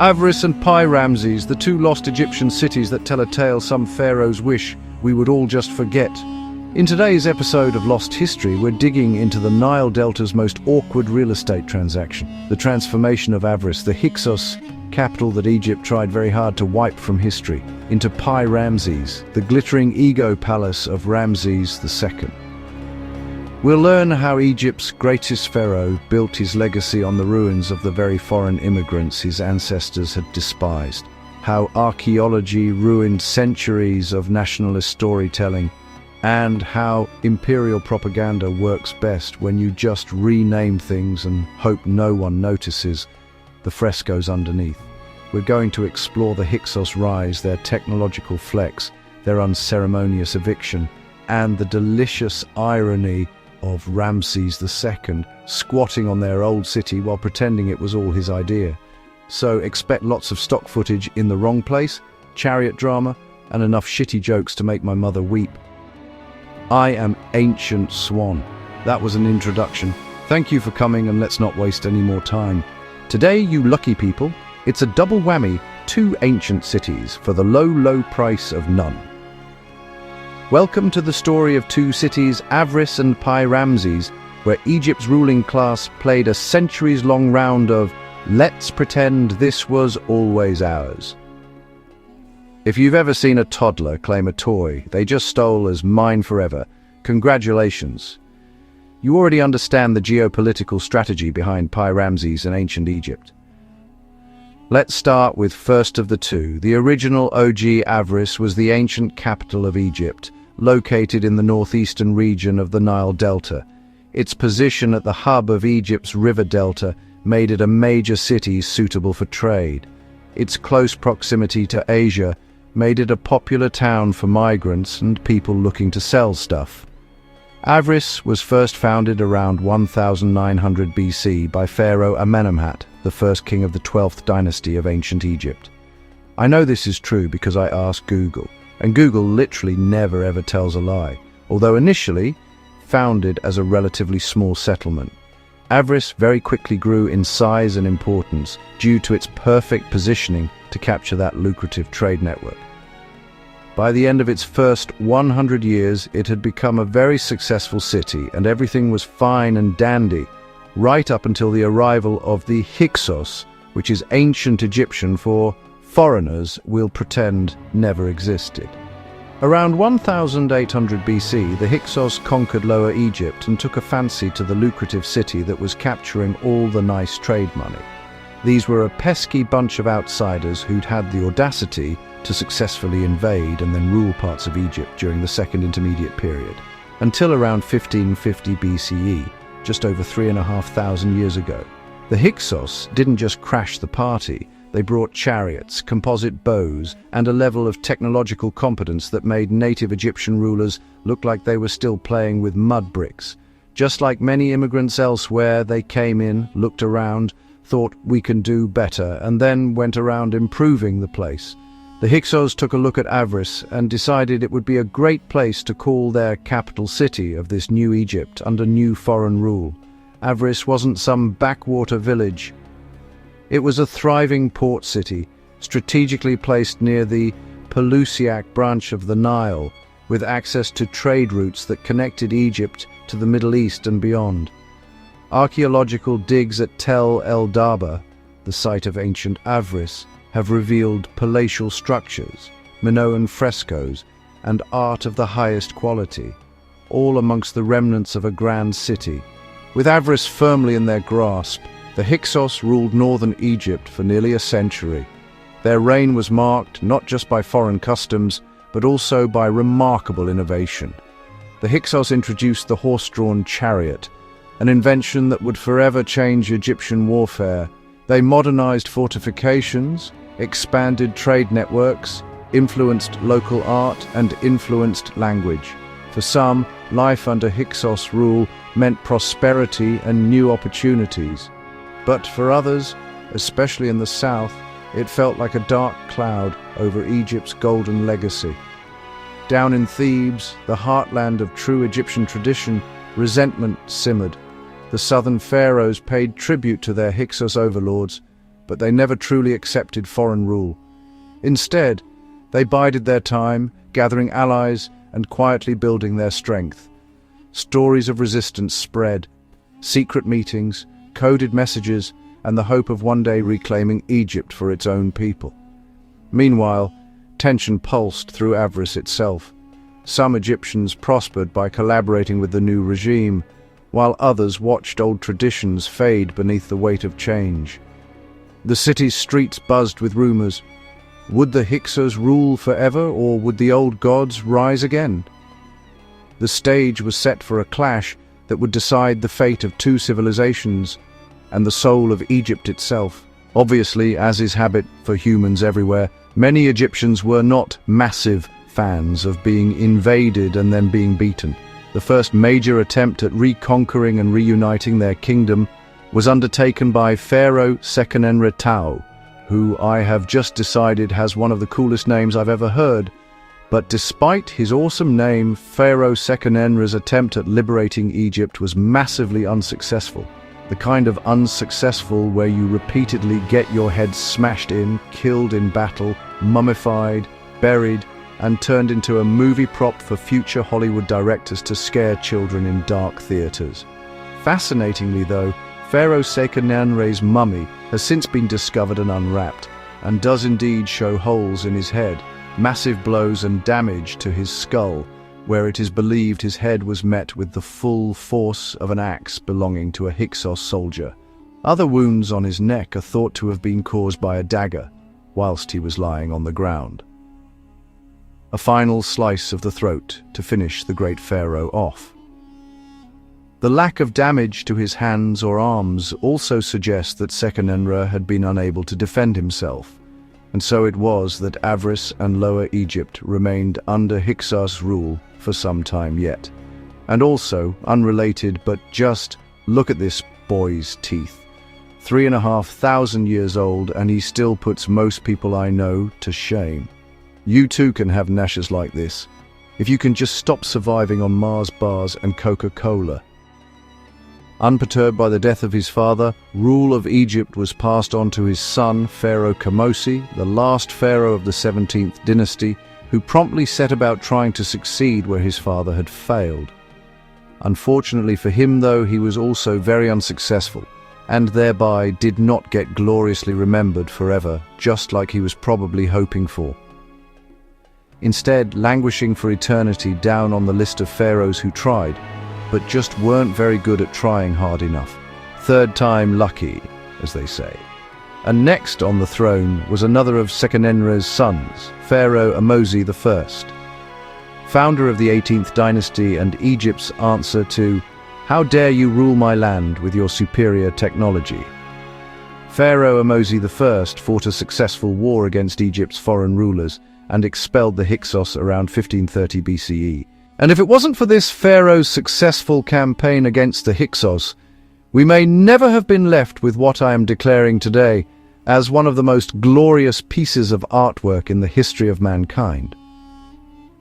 Avaris and Pi-Rameses, the two lost Egyptian cities that tell a tale some pharaohs wish we would all just forget. In today's episode of Lost History, we're digging into the Nile Delta's most awkward real estate transaction, the transformation of Avaris, the Hyksos capital that Egypt tried very hard to wipe from history, into Pi-Ramesses, the glittering ego palace of Ramses II. We'll learn how Egypt's greatest pharaoh built his legacy on the ruins of the very foreign immigrants his ancestors had despised, how archaeology ruined centuries of nationalist storytelling, and how imperial propaganda works best when you just rename things and hope no one notices the frescoes underneath. We're going to explore the Hyksos rise, their technological flex, their unceremonious eviction, and the delicious irony of Ramses II squatting on their old city while pretending it was all his idea. So expect lots of stock footage in the wrong place, chariot drama, and enough shitty jokes to make my mother weep. I am Ancient Swan. That was an introduction. Thank you for coming, and let's not waste any more time. Today, you lucky people, it's a double whammy, 2 ancient cities for the low, low price of none. Welcome to the story of 2 cities, Avaris and Pi-Rameses, where Egypt's ruling class played a centuries-long round of "let's pretend this was always ours." If you've ever seen a toddler claim a toy they just stole as mine forever, congratulations. You already understand the geopolitical strategy behind Pi-Ramesses in ancient Egypt. Let's start with first of the 2. The original OG Avaris was the ancient capital of Egypt, located in the northeastern region of the Nile Delta. Its position at the hub of Egypt's river delta made it a major city suitable for trade. Its close proximity to Asia made it a popular town for migrants and people looking to sell stuff. Avaris was first founded around 1900 BC by Pharaoh Amenemhat, the first king of the 12th dynasty of ancient Egypt. I know this is true because I asked Google, and Google literally never ever tells a lie, although initially founded as a relatively small settlement. Avaris very quickly grew in size and importance due to its perfect positioning to capture that lucrative trade network. By the end of its first 100 years, it had become a very successful city, and everything was fine and dandy, right up until the arrival of the Hyksos, which is ancient Egyptian for foreigners we'll pretend never existed. Around 1800 BC, the Hyksos conquered Lower Egypt and took a fancy to the lucrative city that was capturing all the nice trade money. These were a pesky bunch of outsiders who'd had the audacity to successfully invade and then rule parts of Egypt during the Second Intermediate Period, until around 1550 BCE, just over 3,500 years ago. The Hyksos didn't just crash the party, they brought chariots, composite bows, and a level of technological competence that made native Egyptian rulers look like they were still playing with mud bricks. Just like many immigrants elsewhere, they came in, looked around, thought we can do better, and then went around improving the place. The Hyksos took a look at Avaris and decided it would be a great place to call their capital city of this new Egypt under new foreign rule. Avaris wasn't some backwater village. It was a thriving port city, strategically placed near the Pelusiac branch of the Nile, with access to trade routes that connected Egypt to the Middle East and beyond. Archaeological digs at Tel el-Daba, the site of ancient Avaris, have revealed palatial structures, Minoan frescoes, and art of the highest quality, all amongst the remnants of a grand city. With Avaris firmly in their grasp, the Hyksos ruled northern Egypt for nearly a century. Their reign was marked not just by foreign customs, but also by remarkable innovation. The Hyksos introduced the horse-drawn chariot, an invention that would forever change Egyptian warfare. They modernized fortifications, expanded trade networks, influenced local art, and influenced language. For some, life under Hyksos rule meant prosperity and new opportunities. But for others, especially in the south, it felt like a dark cloud over Egypt's golden legacy. Down in Thebes, the heartland of true Egyptian tradition, resentment simmered. The southern pharaohs paid tribute to their Hyksos overlords, but they never truly accepted foreign rule. Instead, they bided their time, gathering allies and quietly building their strength. Stories of resistance spread, secret meetings, coded messages, and the hope of one day reclaiming Egypt for its own people. Meanwhile, tension pulsed through Avaris itself. Some Egyptians prospered by collaborating with the new regime, while others watched old traditions fade beneath the weight of change. The city's streets buzzed with rumors. Would the Hyksos rule forever, or would the old gods rise again? The stage was set for a clash that would decide the fate of two civilizations and the soul of Egypt itself. Obviously, as is habit for humans everywhere, many Egyptians were not massive fans of being invaded and then being beaten. The first major attempt at reconquering and reuniting their kingdom was undertaken by Pharaoh Seqenenre, who I have just decided has one of the coolest names I've ever heard. But despite his awesome name, Pharaoh Seqenenre's attempt at liberating Egypt was massively unsuccessful. The kind of unsuccessful where you repeatedly get your head smashed in, killed in battle, mummified, buried, and turned into a movie prop for future Hollywood directors to scare children in dark theaters. Fascinatingly though, Pharaoh Seqenenre's mummy has since been discovered and unwrapped, and does indeed show holes in his head, massive blows and damage to his skull, where it is believed his head was met with the full force of an axe belonging to a Hyksos soldier. Other wounds on his neck are thought to have been caused by a dagger, whilst he was lying on the ground. A final slice of the throat to finish the great pharaoh off. The lack of damage to his hands or arms also suggests that Seqenenre had been unable to defend himself, and so it was that Avaris and Lower Egypt remained under Hyksos rule for some time yet. And also, unrelated but just, look at this boy's teeth. 3,500 years old, and he still puts most people I know to shame. You too can have gnashes like this, if you can just stop surviving on Mars bars and Coca-Cola. Unperturbed by the death of his father, rule of Egypt was passed on to his son, Pharaoh Kamosi, the last pharaoh of the 17th dynasty, who promptly set about trying to succeed where his father had failed. Unfortunately for him, though, he was also very unsuccessful, and thereby did not get gloriously remembered forever, just like he was probably hoping for. Instead, languishing for eternity down on the list of pharaohs who tried, but just weren't very good at trying hard enough. Third time lucky, as they say. And next on the throne was another of Seqenenre's sons, Pharaoh Amosi I, founder of the 18th dynasty and Egypt's answer to, "How dare you rule my land with your superior technology?" Pharaoh Amosi I fought a successful war against Egypt's foreign rulers and expelled the Hyksos around 1530 BCE. And if it wasn't for this pharaoh's successful campaign against the Hyksos, we may never have been left with what I am declaring today as one of the most glorious pieces of artwork in the history of mankind.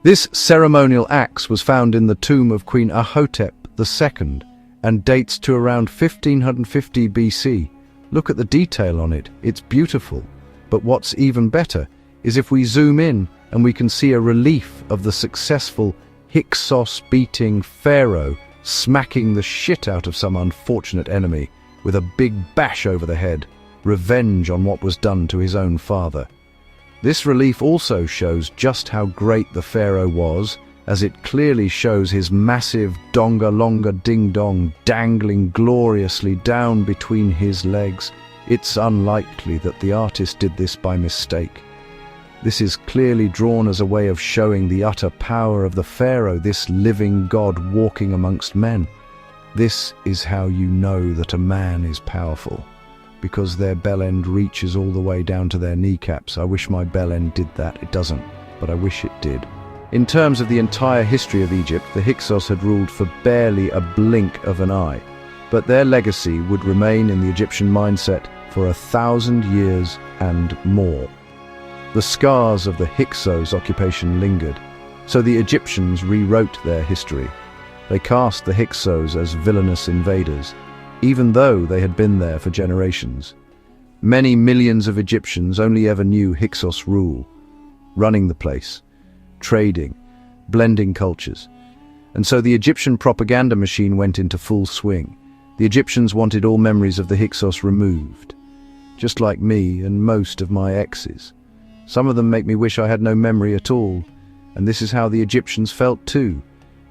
This ceremonial axe was found in the tomb of Queen Ahotep II and dates to around 1550 BC. Look at the detail on it, it's beautiful. But what's even better is if we zoom in and we can see a relief of the successful Hyksos-beating pharaoh smacking the shit out of some unfortunate enemy with a big bash over the head, revenge on what was done to his own father. This relief also shows just how great the pharaoh was, as it clearly shows his massive donga-longa ding-dong dangling gloriously down between his legs. It's unlikely that the artist did this by mistake. This is clearly drawn as a way of showing the utter power of the pharaoh, this living god walking amongst men. This is how you know that a man is powerful, because their bell end reaches all the way down to their kneecaps. I wish my bell end did that. It doesn't, but I wish it did. In terms of the entire history of Egypt, the Hyksos had ruled for barely a blink of an eye, but their legacy would remain in the Egyptian mindset for 1,000 years and more. The scars of the Hyksos occupation lingered, so the Egyptians rewrote their history. They cast the Hyksos as villainous invaders, even though they had been there for generations. Many millions of Egyptians only ever knew Hyksos rule, running the place, trading, blending cultures. And so the Egyptian propaganda machine went into full swing. The Egyptians wanted all memories of the Hyksos removed, just like me and most of my exes. Some of them make me wish I had no memory at all, and this is how the Egyptians felt too.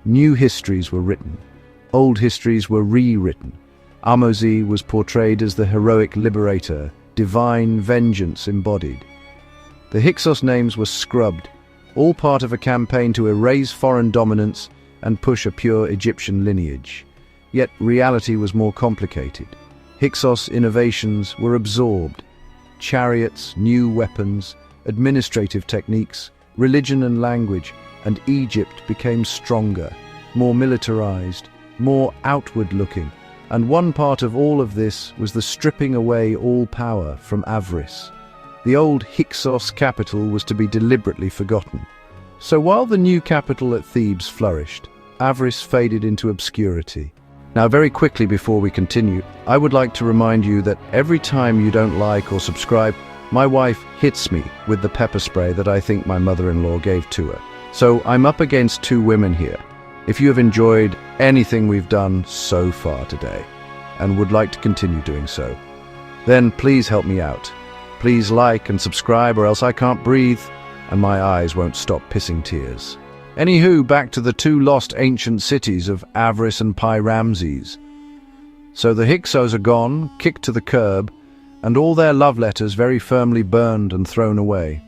New histories were written, old histories were rewritten. Ahmose was portrayed as the heroic liberator, divine vengeance embodied. The Hyksos names were scrubbed, all part of a campaign to erase foreign dominance and push a pure Egyptian lineage. Yet reality was more complicated. Hyksos innovations were absorbed. Chariots, new weapons, administrative techniques, religion and language, and Egypt became stronger, more militarized, more outward-looking. And one part of all of this was the stripping away all power from Avaris. The old Hyksos capital was to be deliberately forgotten. So while the new capital at Thebes flourished, Avaris faded into obscurity. Now, very quickly before we continue, I would like to remind you that every time you don't like or subscribe, my wife hits me with the pepper spray that I think my mother-in-law gave to her. So I'm up against two women here. If you have enjoyed anything we've done so far today and would like to continue doing so, then please help me out. Please like and subscribe or else I can't breathe and my eyes won't stop pissing tears. Anywho, back to the two lost ancient cities of Avaris and Pi-Rameses. So the Hyksos are gone, kicked to the curb, and all their love letters very firmly burned and thrown away.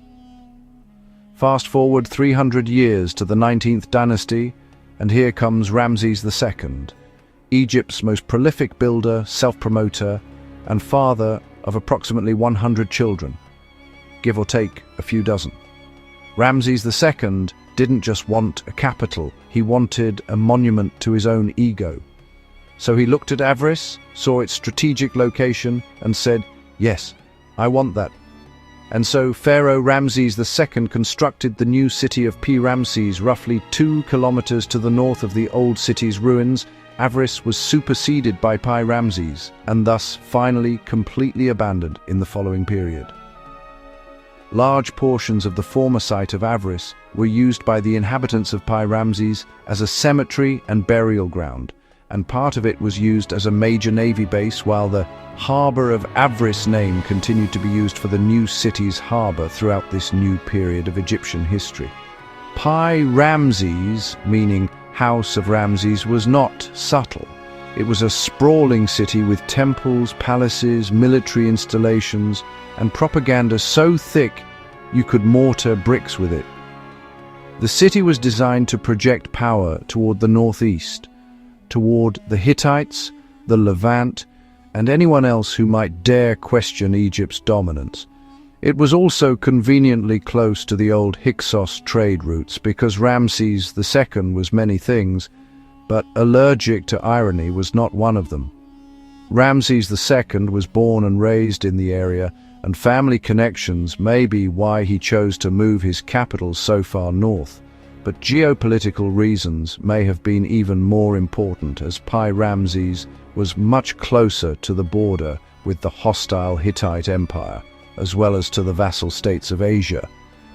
Fast forward 300 years to the 19th Dynasty, and here comes Ramses II, Egypt's most prolific builder, self-promoter, and father of approximately 100 children, give or take a few dozen. Ramses II didn't just want a capital, he wanted a monument to his own ego. So he looked at Avaris, saw its strategic location, and said, "Yes, I want that." And so Pharaoh Ramses II constructed the new city of Pi-Ramesses roughly 2 kilometers to the north of the old city's ruins. Avaris was superseded by Pi-Ramesses, and thus finally completely abandoned in the following period. Large portions of the former site of Avaris were used by the inhabitants of Pi-Ramesses as a cemetery and burial ground, and part of it was used as a major navy base, while the harbour of Avaris name continued to be used for the new city's harbour throughout this new period of Egyptian history. Pi-Ramesses, meaning House of Ramses, was not subtle. It was a sprawling city with temples, palaces, military installations, and propaganda so thick you could mortar bricks with it. The city was designed to project power toward the northeast, toward the Hittites, the Levant, and anyone else who might dare question Egypt's dominance. It was also conveniently close to the old Hyksos trade routes because Ramses II was many things, but allergic to irony was not one of them. Ramses II was born and raised in the area, and family connections may be why he chose to move his capital so far north. But geopolitical reasons may have been even more important, as Pi-Ramesses was much closer to the border with the hostile Hittite Empire, as well as to the vassal states of Asia,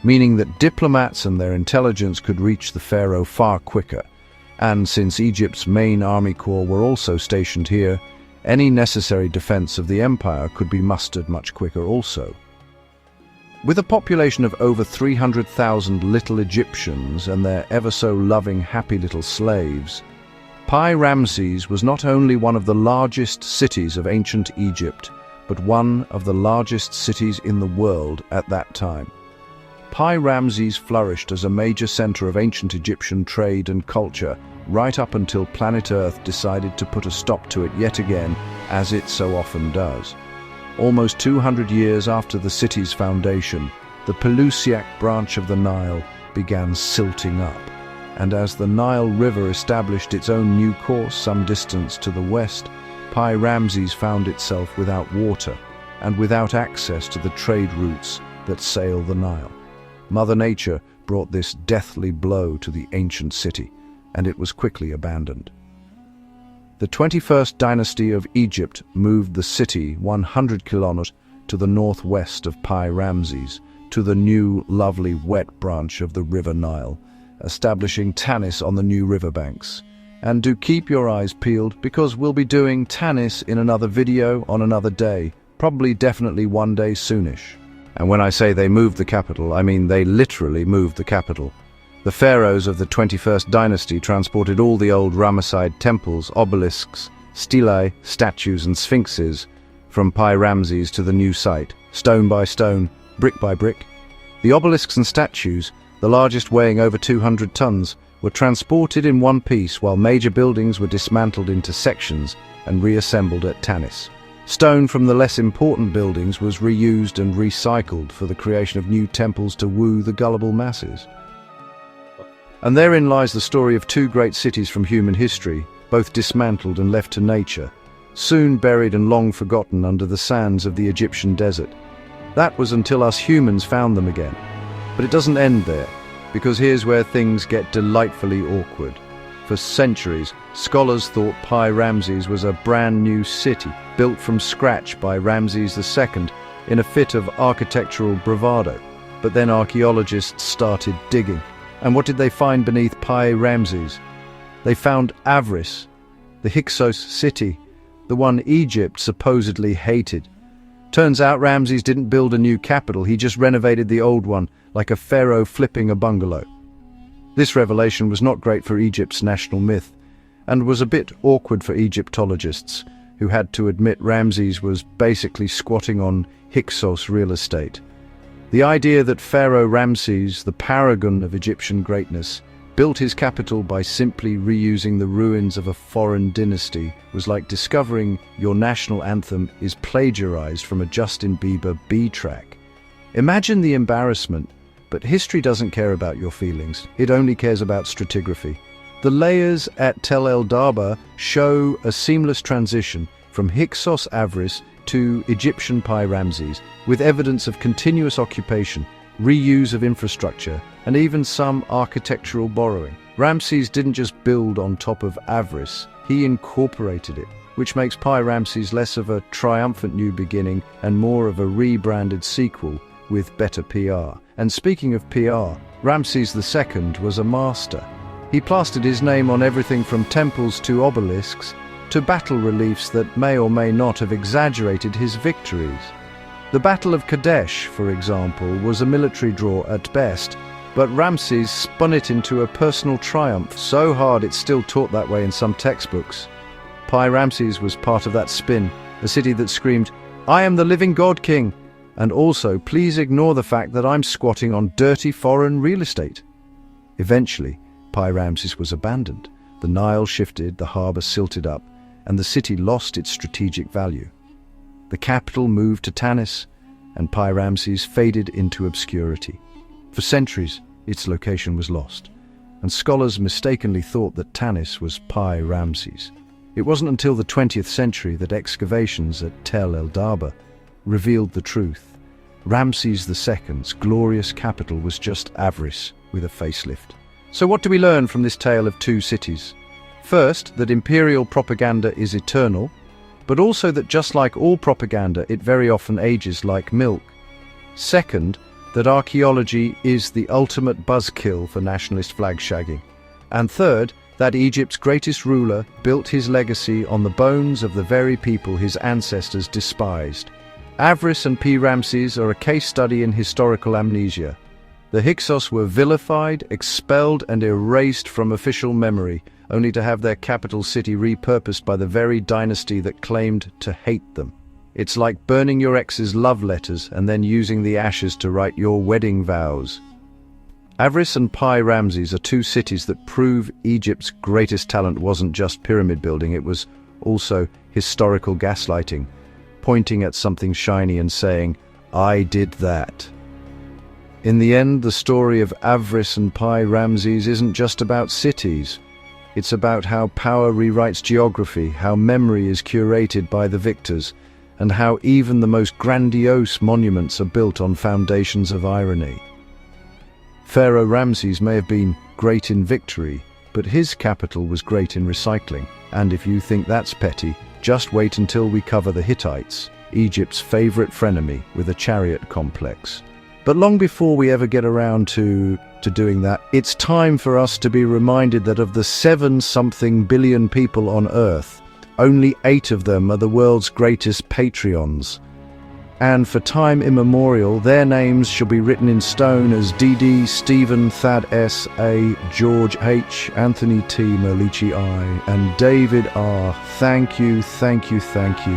meaning that diplomats and their intelligence could reach the pharaoh far quicker. And since Egypt's main army corps were also stationed here, any necessary defense of the empire could be mustered much quicker also. With a population of over 300,000 little Egyptians and their ever-so-loving happy little slaves, Pi-Ramesses was not only one of the largest cities of ancient Egypt, but one of the largest cities in the world at that time. Pi-Ramesses flourished as a major center of ancient Egyptian trade and culture, right up until planet Earth decided to put a stop to it yet again, as it so often does. Almost 200 years after the city's foundation, the Pelusiac branch of the Nile began silting up, and as the Nile River established its own new course some distance to the west, Pi-Ramesses found itself without water and without access to the trade routes that sail the Nile. Mother Nature brought this deathly blow to the ancient city, and it was quickly abandoned. The 21st Dynasty of Egypt moved the city 100 kilometers to the northwest of Pi-Ramesses, to the new, lovely, wet branch of the River Nile, establishing Tanis on the new riverbanks. And do keep your eyes peeled, because we'll be doing Tanis in another video on another day, probably definitely one day soonish. And when I say they moved the capital, I mean they literally moved the capital. The pharaohs of the 21st dynasty transported all the old Ramesside temples, obelisks, stelae, statues and sphinxes from Pi-Ramesses to the new site, stone by stone, brick by brick. The obelisks and statues, the largest weighing over 200 tons, were transported in one piece, while major buildings were dismantled into sections and reassembled at Tanis. Stone from the less important buildings was reused and recycled for the creation of new temples to woo the gullible masses. And therein lies the story of two great cities from human history, both dismantled and left to nature, soon buried and long forgotten under the sands of the Egyptian desert. That was until us humans found them again. But it doesn't end there, because here's where things get delightfully awkward. For centuries, scholars thought Pi-Ramesses was a brand new city, built from scratch by Ramses II in a fit of architectural bravado. But then archaeologists started digging. And what did they find beneath Pi-Ramesses? They found Avaris, the Hyksos city, the one Egypt supposedly hated. Turns out Ramses didn't build a new capital, he just renovated the old one, like a pharaoh flipping a bungalow. This revelation was not great for Egypt's national myth, and was a bit awkward for Egyptologists, who had to admit Ramses was basically squatting on Hyksos real estate. The idea that Pharaoh Ramses, the paragon of Egyptian greatness, built his capital by simply reusing the ruins of a foreign dynasty was like discovering your national anthem is plagiarized from a Justin Bieber B track. Imagine the embarrassment, but history doesn't care about your feelings. It only cares about stratigraphy. The layers at Tel el-Darba show a seamless transition from Hyksos Avaris to Egyptian Pi-Ramesses, with evidence of continuous occupation, reuse of infrastructure, and even some architectural borrowing. Ramses didn't just build on top of Avaris, he incorporated it, which makes Pi-Ramesses less of a triumphant new beginning and more of a rebranded sequel with better PR. And speaking of PR, Ramses II was a master. He plastered his name on everything from temples to obelisks, to battle reliefs that may or may not have exaggerated his victories. The Battle of Kadesh, for example, was a military draw at best, but Ramses spun it into a personal triumph so hard it's still taught that way in some textbooks. Pi-Ramesses was part of that spin, a city that screamed, "I am the living God King," and also, "Please ignore the fact that I'm squatting on dirty foreign real estate." Eventually, Pi-Ramesses was abandoned. The Nile shifted, the harbour silted up, and the city lost its strategic value. The capital moved to Tanis, and Pi-Ramesses faded into obscurity. For centuries, its location was lost, and scholars mistakenly thought that Tanis was Pi-Ramesses. It wasn't until the 20th century that excavations at Tel el-Darba revealed the truth. Ramses II's glorious capital was just Avaris with a facelift. So what do we learn from this tale of two cities? First, that imperial propaganda is eternal, but also that just like all propaganda, it very often ages like milk. Second, that archaeology is the ultimate buzzkill for nationalist flag shagging. And third, that Egypt's greatest ruler built his legacy on the bones of the very people his ancestors despised. Avaris and Pi-Rameses are a case study in historical amnesia. The Hyksos were vilified, expelled and erased from official memory, only to have their capital city repurposed by the very dynasty that claimed to hate them. It's like burning your ex's love letters and then using the ashes to write your wedding vows. Avaris and Pi-Rameses are two cities that prove Egypt's greatest talent wasn't just pyramid building, it was also historical gaslighting, pointing at something shiny and saying, "I did that." In the end, the story of Avaris and Pi-Rameses isn't just about cities. It's about how power rewrites geography, how memory is curated by the victors, and how even the most grandiose monuments are built on foundations of irony. Pharaoh Ramses may have been great in victory, but his capital was great in recycling. And if you think that's petty, just wait until we cover the Hittites. Egypt's favorite frenemy with a chariot complex. But long before we ever get around to doing that, it's time for us to be reminded that of the 7-something billion people on Earth, only 8 of them are the world's greatest patrons. And for time immemorial, their names shall be written in stone as D.D., Stephen, Thad S. A., George H., Anthony T., Merlici I., and David R. Thank you, thank you, thank you.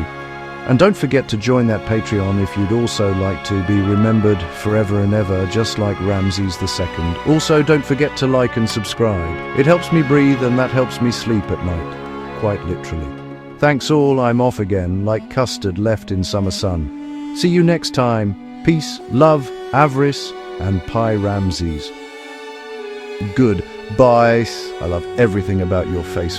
And don't forget to join that Patreon if you'd also like to be remembered forever and ever, just like Ramses II. Also, don't forget to like and subscribe. It helps me breathe and that helps me sleep at night, quite literally. Thanks all, I'm off again, like custard left in summer sun. See you next time. Peace, love, Avaris and Pi-Rameses. Goodbye. I love everything about your face.